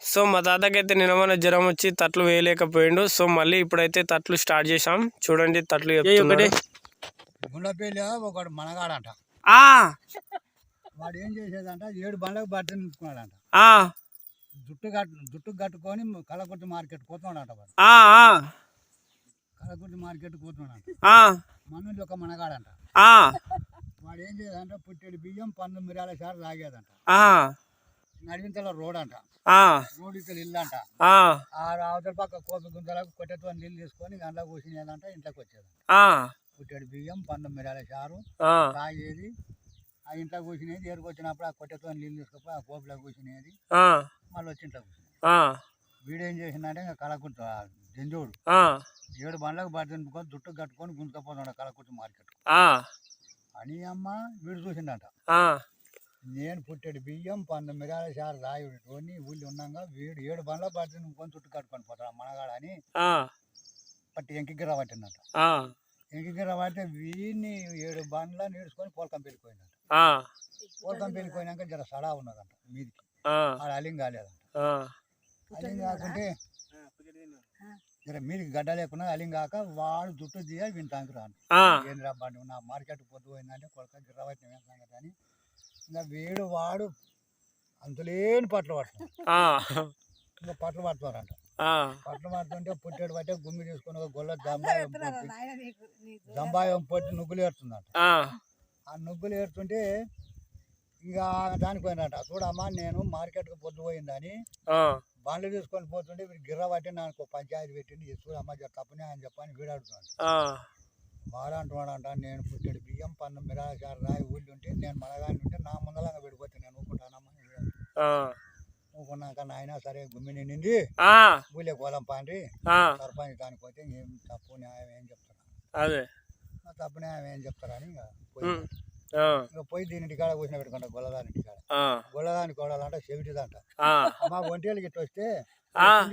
So మా తాతకైతే నిన్న జ్వరం వచ్చి తట్లు వేయలేకపోయిండు. సో మళ్ళీ ఇప్పుడైతే తట్లు స్టార్ట్ చేసాం. చూడండి తట్లు చెప్తున్నాడు. గుండెపల్లి ఒకడు మనగాడంట. వాడు ఏం చేసేదంట 7 బండ్లకు బట్ట నింపుకున్నాడంట. జుట్టు కట్టుకొని కలకుర్తి మార్కెట్ పోతున్నాడంట. వాడు కలకుర్తి మార్కెట్ పోతున్నాడంట. మనోళ్ళు ఒక మనగాడంట. వాడు ఏం చేసేదంట పుట్టెడు బియ్యం 12 మిరాల సార్లు తాగేదంట. నడివింతలో రోడ్ అంట. రోడ్ ఇక్కడ ఇల్లు అంట. అవతల పక్క కోపి గుంతలకు కొట్టెతో నీళ్ళు తీసుకొని గంటలో కూర్చునేదంట. ఇంట్లోకి వచ్చేదంట. పుట్టెడు బియ్యం 12 మిరాల చారు తాగేది. ఆ ఇంట్లో కూర్చునేది. ఏరుకు వచ్చినప్పుడు ఆ కొట్టెతో నీళ్ళు తీసుకుపోయి ఆ కోపిలో కూర్చునేది. మళ్ళీ వచ్చి ఇంట్లో కూర్చునేది. వీడేం చేసిందంటే ఇంకా కలకుర్తి జంజోడు 7 బండ్లకు బట్ట నింపుకొని జుట్టు కట్టుకొని గుంతుకపోతున్నాడు కలకుర్తి మార్కెట్ అని. అమ్మ వీడు చూసిండట. నేను పుట్టెడు బియ్యం 12 మిరాల చారు రాయుడితోని ఊళ్ళో ఉన్నాగా వీడు 7 బండ్ల బట్ట నింపుకొని చుట్టు కట్టుకొని పోతాడు మనగాడని పట్టి ఎంకిగిర పట్టిందట. ఎంకిగిర పడితే వీడిని 7 బండ్ల నీడ్చుకొని పోలకం పెళ్ళిపోయిందట. పోలకం పెళ్ళిపోయినాక జర సడా ఉన్నదంట మీదికి. ఆడ అలింగ్ కాలేదంట. అలింగ్ కాకుంటే జర మీదికి గడ్డ లేకున్నా అలింగ్ కాక వాడు జుట్టు తీయాలి వీని తాంకి రాను. ఏంద్రా బండి నా మార్కెట్ పొద్దు పోయిందంటే కొలక గిర్ర పట్టిన సంగతి అని ఇంకా వీడు వాడు అంతులేని పట్లు పడుతున్నాడు. ఇంకా పట్లు పడుతున్నారంట. పట్లు పడుతుంటే పుట్టేడు పట్టే గుమ్మి తీసుకుని ఒక గొల్ల జంబాయం పొట్టి నుగ్గులు ఏరుతుందంట. ఆ నుగ్గులు ఏరుతుంటే ఇంకా దానికి పోయినట. చూడమ్మా నేను మార్కెట్కి పొద్దు పోయిందని బండ్లు తీసుకొని పోతుంటే వీడు గిర్ర పట్టి నాకు పంచాయతీ పెట్టింది చూడమ్మా తప్పనే అని చెప్పని వీడు అడుగుతున్నాడు. వాడు అంటున్నాడంట నేను పుట్టెడు బియ్యం 12 మిరాల చారు రాయి ఊళ్ళో ఉంటే నేను మనగాని ఉంటే నా ముందలంగా విడిపోతే నేను ఊరుకుంటానమ్మా. ఊరుకున్నాక నాయన సరే గుమ్మి నిండింది ఊళ్ళో పోలం పాండ్రి సర్పంచ్ దానికి పోతే ఏం తప్పు న్యాయం ఏం చెప్తారా తప్పు న్యాయం ఏం చెప్తారని ఇంకా పోయి దీని కాడ కూర్చుని పెట్టుకుంటా గొల్లదాని కాడ. గొల్లదాని కోడాలంట చెవిటిదంట. మా ఒంటేళ్ళకి ఇట్లా వస్తే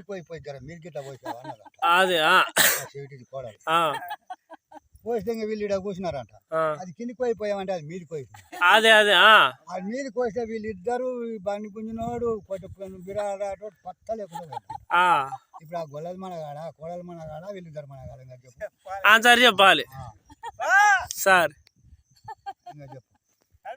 పోయి జర మీరు గిట్లా పోసావా అన్నదంట. చెవిటిది కోడాలి పోస్తే ఇంకా వీళ్ళు ఇక్కడ కూర్చున్నారంట. అది కిందికి పోయిపోయామంటే అది మీదికి పోయింది. అది మీదికి పోస్తే వీళ్ళిద్దరు బండి గుంజినోడు కొట్టి బిరాడు పక్క లేకుండా ఇప్పుడు ఆ గొల్లది మనగాడ కోడలు మనగాడ వీళ్ళిద్దరు మనగాడ చెప్పు చెప్పాలి సార్. చెప్పు